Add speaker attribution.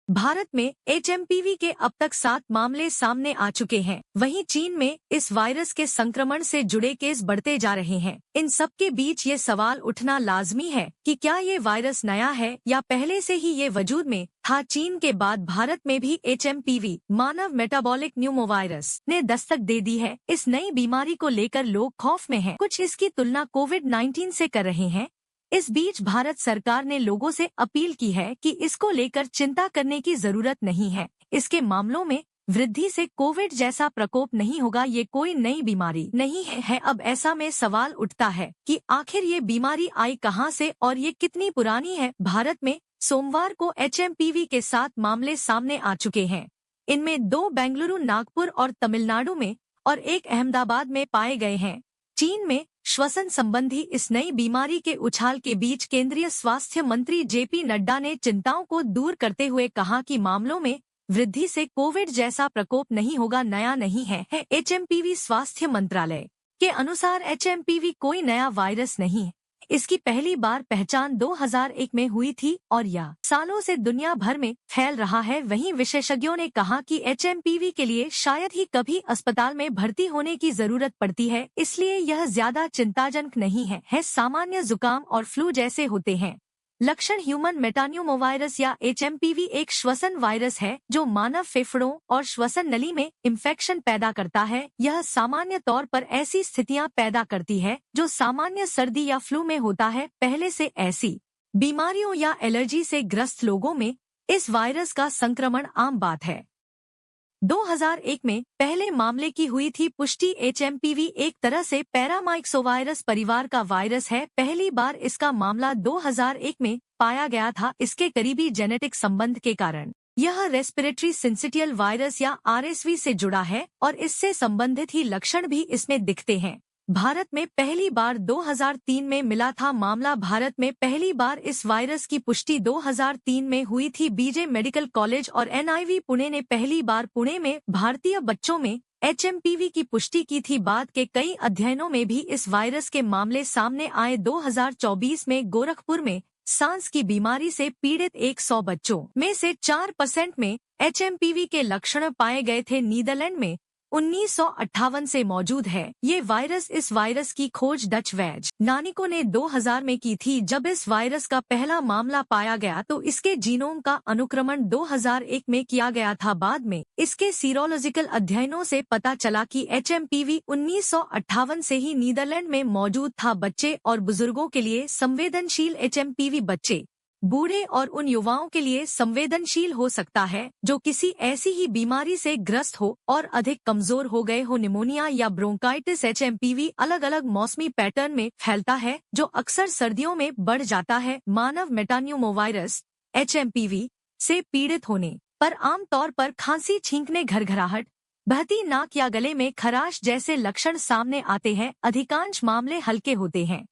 Speaker 1: भारत में HMPV के अब तक 7 मामले सामने आ चुके हैं। वहीं चीन में इस वायरस के संक्रमण से जुड़े केस बढ़ते जा रहे हैं। इन सब के बीच ये सवाल उठना लाजमी है कि क्या ये वायरस नया है या पहले से ही ये वजूद में था। चीन के बाद भारत में भी HMPV मानव मेटाबॉलिक न्यूमोवायरस ने दस्तक दे दी है। इस नई बीमारी को लेकर लोग खौफ में हैं। कुछ इसकी तुलना कोविड-19 से कर रहे हैं। इस बीच भारत सरकार ने लोगों से अपील की है कि इसको लेकर चिंता करने की जरूरत नहीं है। इसके मामलों में वृद्धि से कोविड जैसा प्रकोप नहीं होगा। ये कोई नई बीमारी नहीं है। अब ऐसा में सवाल उठता है कि आखिर ये बीमारी आई कहां से और ये कितनी पुरानी है। भारत में सोमवार को HMPV के 7 मामले सामने आ चुके हैं। इनमें 2 बेंगलुरु, नागपुर और तमिलनाडु में और 1 अहमदाबाद में पाए गए हैं। चीन में श्वसन संबंधी इस नई बीमारी के उछाल के बीच केंद्रीय स्वास्थ्य मंत्री JP नड्डा ने चिंताओं को दूर करते हुए कहा कि मामलों में वृद्धि से कोविड जैसा प्रकोप नहीं होगा, नया नहीं है। HMPV स्वास्थ्य मंत्रालय के अनुसार HMPV कोई नया वायरस नहीं है। इसकी पहली बार पहचान 2001 में हुई थी और यह सालों से दुनिया भर में फैल रहा है। वहीं विशेषज्ञों ने कहा कि HMPV के लिए शायद ही कभी अस्पताल में भर्ती होने की जरूरत पड़ती है, इसलिए यह ज्यादा चिंताजनक नहीं है। सामान्य जुकाम और फ्लू जैसे होते हैं लक्षण। ह्यूमन मेटान्यूमोवायरस या HMPV एक श्वसन वायरस है जो मानव फेफड़ों और श्वसन नली में इंफेक्शन पैदा करता है। यह सामान्य तौर पर ऐसी स्थितियां पैदा करती है जो सामान्य सर्दी या फ्लू में होता है। पहले से ऐसी बीमारियों या एलर्जी से ग्रस्त लोगों में इस वायरस का संक्रमण आम बात है। 2001 में पहले मामले की हुई थी पुष्टि। HMPV एक तरह से पैरामाइक्सोवायरस परिवार का वायरस है। पहली बार इसका मामला 2001 में पाया गया था। इसके करीबी जेनेटिक संबंध के कारण यह रेस्पिरेटरी सिंसिटियल वायरस या RSV से जुड़ा है और इससे संबंधित ही लक्षण भी इसमें दिखते हैं। भारत में पहली बार 2003 में मिला था मामला। भारत में पहली बार इस वायरस की पुष्टि 2003 में हुई थी। BJ मेडिकल कॉलेज और NIV पुणे ने पहली बार पुणे में भारतीय बच्चों में HMPV की पुष्टि की थी। बाद के कई अध्ययनों में भी इस वायरस के मामले सामने आए। 2024 में गोरखपुर में सांस की बीमारी से पीड़ित 100 बच्चों में से 4% में HMPV के लक्षण पाए गए थे। नीदरलैंड में 1958 से मौजूद है ये वायरस। इस वायरस की खोज डच वैज्ञानिकों ने 2000 में की थी। जब इस वायरस का पहला मामला पाया गया तो इसके जीनोम का अनुक्रमण 2001 में किया गया था। बाद में इसके सीरोलॉजिकल अध्ययनों से पता चला कि HMPV 1958 से ही नीदरलैंड में मौजूद था। बच्चे और बुजुर्गों के लिए संवेदनशील HMPV बच्चे, बूढ़े और उन युवाओं के लिए संवेदनशील हो सकता है जो किसी ऐसी ही बीमारी से ग्रस्त हो और अधिक कमजोर हो गए हो। निमोनिया या ब्रोंकाइटिस। HMPV अलग अलग मौसमी पैटर्न में फैलता है जो अक्सर सर्दियों में बढ़ जाता है। मानव मेटान्यूमोवायरस HMPV से पीड़ित होने पर आमतौर पर खांसी, छींकने, घरघराहट, बहती नाक या गले में खराश जैसे लक्षण सामने आते हैं। अधिकांश मामले हल्के होते हैं।